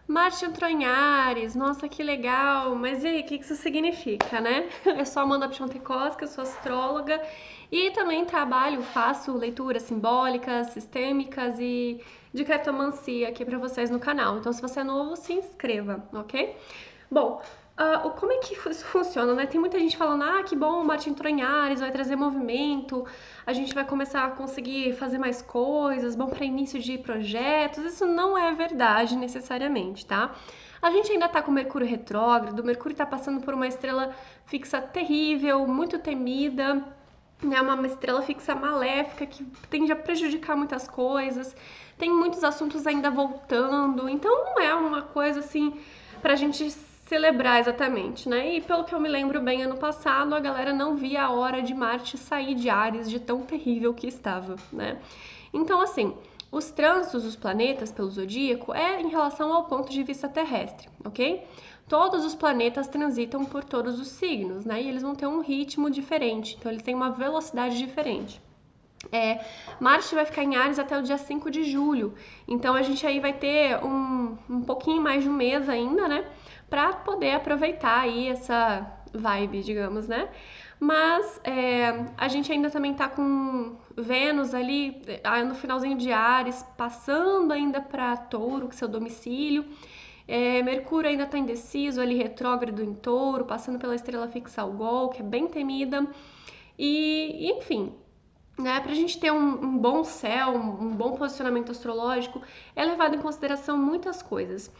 Marte entrou em Áries, nossa, que legal, mas e aí, o que isso significa, né? Eu sou Amanda Piontekowski, eu sou astróloga e também trabalho, faço leituras simbólicas, sistêmicas e de cartomancia aqui pra vocês no canal. Então, se você é novo, se inscreva, ok? Bom, como é que isso funciona, né? Tem muita gente falando, que bom, Marte entrou em Áries, vai trazer movimento, a gente vai começar a conseguir fazer mais coisas, bom para início de projetos. Isso não é verdade necessariamente, tá? A gente ainda tá com Mercúrio retrógrado, Mercúrio tá passando por uma estrela fixa terrível, muito temida, né? Uma estrela fixa maléfica que tende a prejudicar muitas coisas, tem muitos assuntos ainda voltando, então não é uma coisa assim pra gente celebrar exatamente, né? E pelo que eu me lembro bem, ano passado a galera não via a hora de Marte sair de Áries de tão terrível que estava, né? Então, assim, os trânsitos dos planetas pelo zodíaco é em relação ao ponto de vista terrestre, ok? Todos os planetas transitam por todos os signos, né? E eles vão ter um ritmo diferente, então eles têm uma velocidade diferente. Marte vai ficar em Áries até o dia 5 de julho, então a gente aí vai ter um pouquinho mais de um mês ainda, né? Pra poder aproveitar aí essa vibe, digamos, né? Mas a gente ainda também tá com Vênus ali no finalzinho de Áries, passando ainda para Touro, que é seu domicílio. Mercúrio ainda está indeciso, ali retrógrado em Touro, passando pela estrela fixa Algol, que é bem temida. E enfim, né, para a gente ter um bom céu, um bom posicionamento astrológico, é levado em consideração muitas coisas.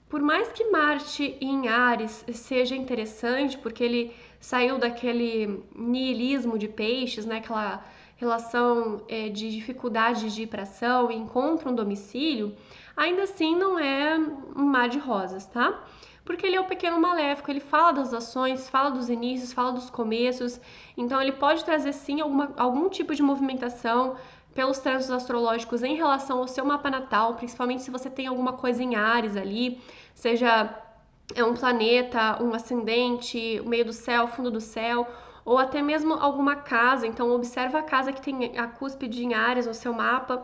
Por mais que Marte em Áries seja interessante, porque ele saiu daquele niilismo de peixes, né, aquela relação de dificuldade de ir para ação e encontra um domicílio, ainda assim não é um mar de rosas, tá? Porque ele é o pequeno maléfico, ele fala das ações, fala dos inícios, fala dos começos, então ele pode trazer sim algum tipo de movimentação pelos trânsitos astrológicos em relação ao seu mapa natal, principalmente se você tem alguma coisa em Áries ali, seja um planeta, um ascendente, o meio do céu, fundo do céu, ou até mesmo alguma casa. Então observa a casa que tem a cúspide em Áries no seu mapa,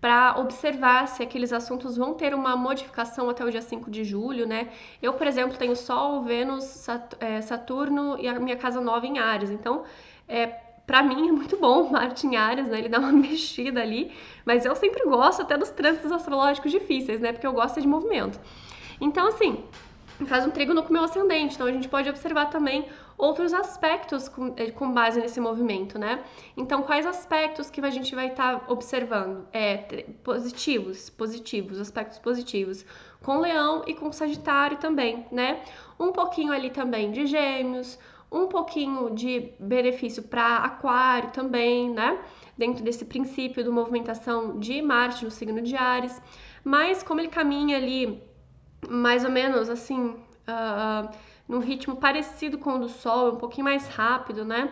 para observar se aqueles assuntos vão ter uma modificação até o dia 5 de julho, né? Eu, por exemplo, tenho Sol, Vênus, Saturno e a minha casa nova em Áries, então para mim é muito bom Marte em Áries, né? Ele dá uma mexida ali, mas eu sempre gosto até dos trânsitos astrológicos difíceis, né? Porque eu gosto de movimento. Então, assim, faz um trígono com o meu ascendente, então a gente pode observar também outros aspectos com base nesse movimento, né? Então, quais aspectos que a gente vai estar observando? Positivos, aspectos positivos, com Leão e com Sagitário também, né? Um pouquinho ali também de Gêmeos, um pouquinho de benefício para Aquário também, né? Dentro desse princípio da movimentação de Marte no signo de Áries, mas como ele caminha ali mais ou menos assim, num ritmo parecido com o do Sol, um pouquinho mais rápido, né?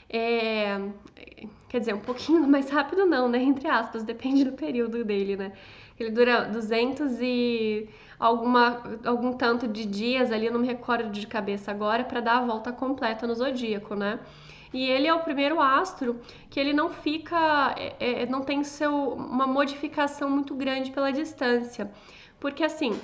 Quer dizer, um pouquinho mais rápido não, né? Entre aspas, depende do período dele, né? Ele dura 200 e algum tanto de dias ali, eu não me recordo de cabeça agora, para dar a volta completa no zodíaco, né? E ele é o primeiro astro que ele não fica, não tem uma modificação muito grande pela distância. Porque assim,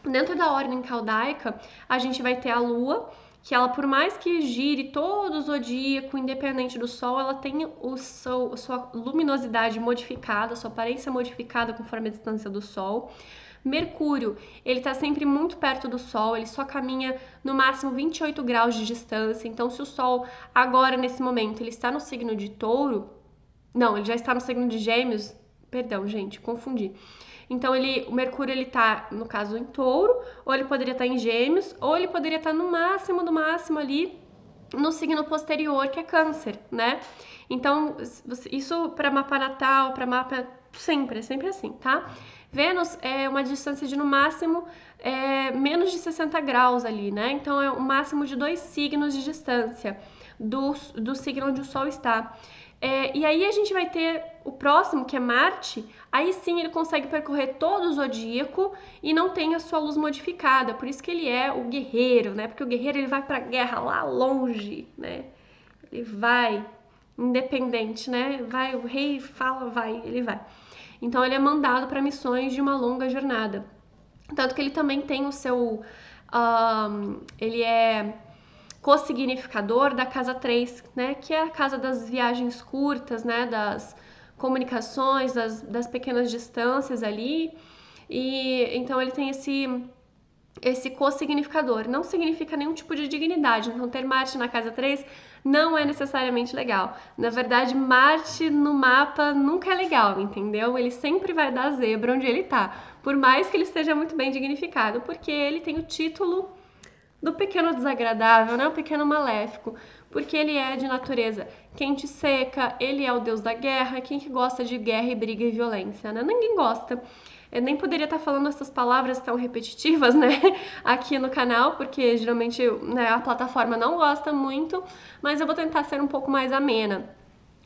dentro da ordem caldaica, a gente vai ter a Lua, que ela, por mais que gire todo o zodíaco, independente do Sol, ela tem sua luminosidade modificada, sua aparência modificada conforme a distância do Sol. Mercúrio, ele está sempre muito perto do Sol, ele só caminha no máximo 28 graus de distância. Então, se o Sol agora, nesse momento, ele está no signo de Touro, não, ele já está no signo de Gêmeos, perdão, gente, confundi. Então, o Mercúrio, ele tá, no caso, em Touro, ou ele poderia estar em Gêmeos, ou ele poderia estar no máximo, do máximo ali, no signo posterior, que é Câncer, né? Então, isso para mapa natal, para mapa, é sempre assim, tá? Vênus é uma distância de, no máximo, menos de 60 graus ali, né? Então, é o máximo de 2 signos de distância do signo onde o Sol está. E aí a gente vai ter o próximo, que é Marte, aí sim ele consegue percorrer todo o zodíaco e não tem a sua luz modificada, por isso que ele é o guerreiro, né? Porque o guerreiro ele vai pra guerra lá longe, né? Ele vai independente, né? Vai, o rei fala, vai, ele vai. Então ele é mandado para missões de uma longa jornada. Tanto que ele também tem o seu... ele é co-significador da casa 3, né? Que é a casa das viagens curtas, né? Das comunicações, das pequenas distâncias ali. E então ele tem esse co-significador. Não significa nenhum tipo de dignidade. Então, ter Marte na casa 3 não é necessariamente legal. Na verdade, Marte no mapa nunca é legal, entendeu? Ele sempre vai dar zebra onde ele tá. Por mais que ele esteja muito bem dignificado, porque ele tem o título do pequeno desagradável, né? O pequeno maléfico. Porque ele é de natureza quente e seca, ele é o deus da guerra. Quem que gosta de guerra e briga e violência, né? Ninguém gosta. Eu nem poderia estar falando essas palavras tão repetitivas, né, aqui no canal, porque geralmente, né, a plataforma não gosta muito, mas eu vou tentar ser um pouco mais amena.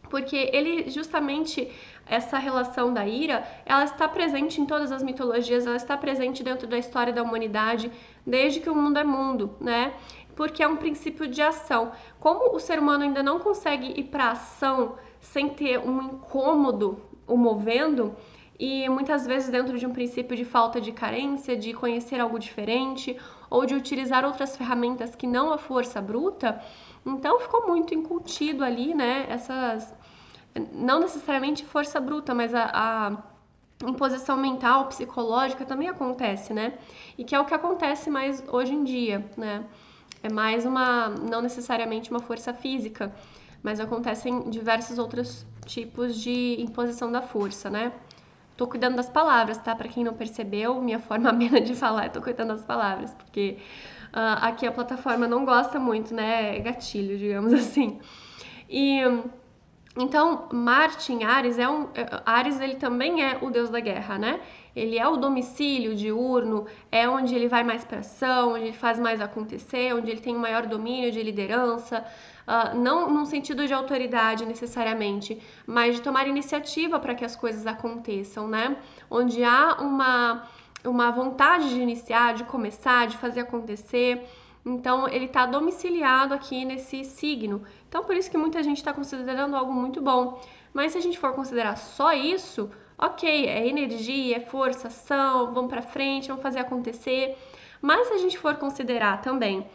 Porque ele, justamente, essa relação da ira, ela está presente em todas as mitologias, ela está presente dentro da história da humanidade, desde que o mundo é mundo, né? Porque é um princípio de ação. Como o ser humano ainda não consegue ir para ação sem ter um incômodo o movendo, e muitas vezes dentro de um princípio de falta de carência, de conhecer algo diferente ou de utilizar outras ferramentas que não a força bruta, então ficou muito incutido ali, né, essas, não necessariamente força bruta, mas a imposição mental, psicológica também acontece, né, e que é o que acontece mais hoje em dia, né, é mais não necessariamente uma força física, mas acontecem diversos outros tipos de imposição da força, né. Tô cuidando das palavras, tá? Pra quem não percebeu, minha forma amena de falar é tô cuidando das palavras, porque aqui a plataforma não gosta muito, né? É gatilho, digamos assim. E então, Marte em Áries Áries ele também é o deus da guerra, né? Ele é o domicílio diurno, é onde ele vai mais para ação, onde ele faz mais acontecer, onde ele tem um maior domínio de liderança, não num sentido de autoridade necessariamente, mas de tomar iniciativa para que as coisas aconteçam, né? Onde há uma vontade de iniciar, de começar, de fazer acontecer. Então, ele está domiciliado aqui nesse signo. Então, por isso que muita gente está considerando algo muito bom. Mas se a gente for considerar só isso, ok, é energia, é força, ação, vamos para frente, vamos fazer acontecer. Mas se a gente for considerar também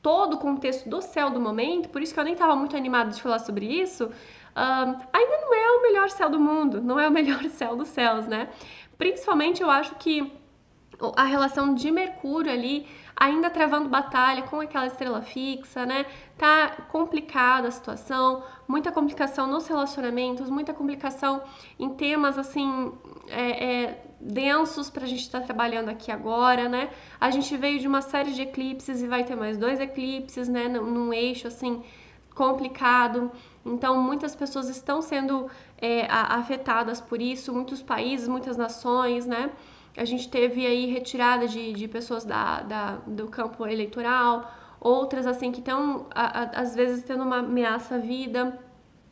todo o contexto do céu do momento, por isso que eu nem estava muito animada de falar sobre isso, ainda não é o melhor céu do mundo, não é o melhor céu dos céus, né? Principalmente eu acho que a relação de Mercúrio ali, ainda travando batalha com aquela estrela fixa, né? Tá complicada a situação, muita complicação nos relacionamentos, muita complicação em temas assim densos pra gente estar trabalhando aqui agora, né? A gente veio de uma série de eclipses e vai ter mais 2 eclipses, né? Num eixo assim complicado. Então, muitas pessoas estão sendo afetadas por isso, muitos países, muitas nações, né? A gente teve aí retirada de pessoas do campo eleitoral, outras assim que estão às vezes tendo uma ameaça à vida,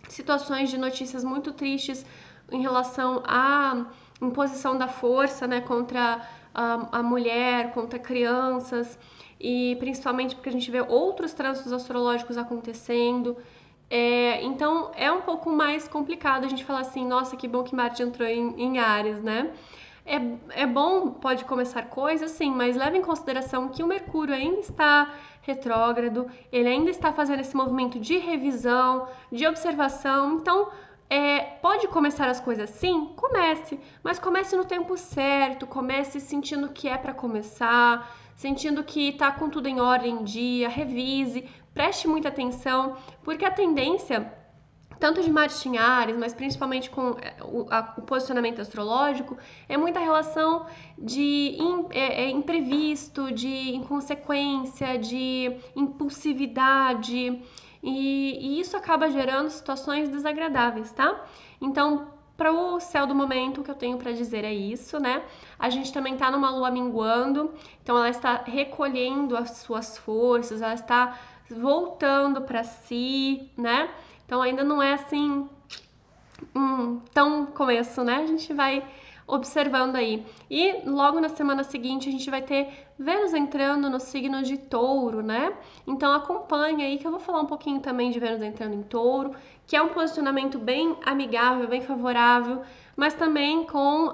situações de notícias muito tristes em relação à imposição da força, né, contra a mulher, contra crianças, e principalmente porque a gente vê outros trânsitos astrológicos acontecendo. Então é um pouco mais complicado a gente falar assim, nossa, que bom que Marte entrou em Áries, né? É bom, pode começar coisas, sim, mas leve em consideração que o Mercúrio ainda está retrógrado, ele ainda está fazendo esse movimento de revisão, de observação, então pode começar as coisas sim? Comece, mas comece no tempo certo, comece sentindo que é para começar, sentindo que tá com tudo em ordem, em dia, revise, preste muita atenção, porque a tendência tanto de Marte em Áries, mas principalmente com o posicionamento astrológico, é muita relação de imprevisto, de inconsequência, de impulsividade, e isso acaba gerando situações desagradáveis, tá? Então, para o céu do momento, o que eu tenho para dizer é isso, né? A gente também tá numa lua minguando, então ela está recolhendo as suas forças, ela está voltando para si, né? Então ainda não é assim tão começo, né? A gente vai observando aí. E logo na semana seguinte a gente vai ter Vênus entrando no signo de Touro, né? Então acompanha aí que eu vou falar um pouquinho também de Vênus entrando em Touro, que é um posicionamento bem amigável, bem favorável, mas também com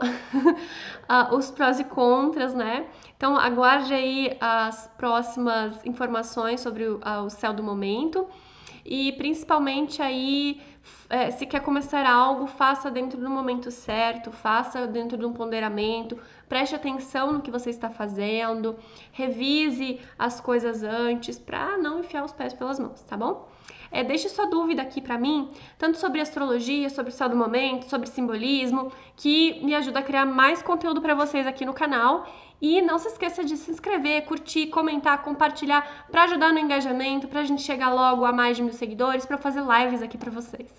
os prós e contras, né? Então aguarde aí as próximas informações sobre o céu do momento e principalmente aí se quer começar algo, faça dentro do momento certo, faça dentro de um ponderamento, preste atenção no que você está fazendo, revise as coisas antes para não enfiar os pés pelas mãos, tá bom? Deixe sua dúvida aqui para mim, tanto sobre astrologia, sobre o céu do momento, sobre simbolismo, que me ajuda a criar mais conteúdo para vocês aqui no canal. E não se esqueça de se inscrever, curtir, comentar, compartilhar para ajudar no engajamento, para a gente chegar logo a mais de 1.000 seguidores, para fazer lives aqui para vocês.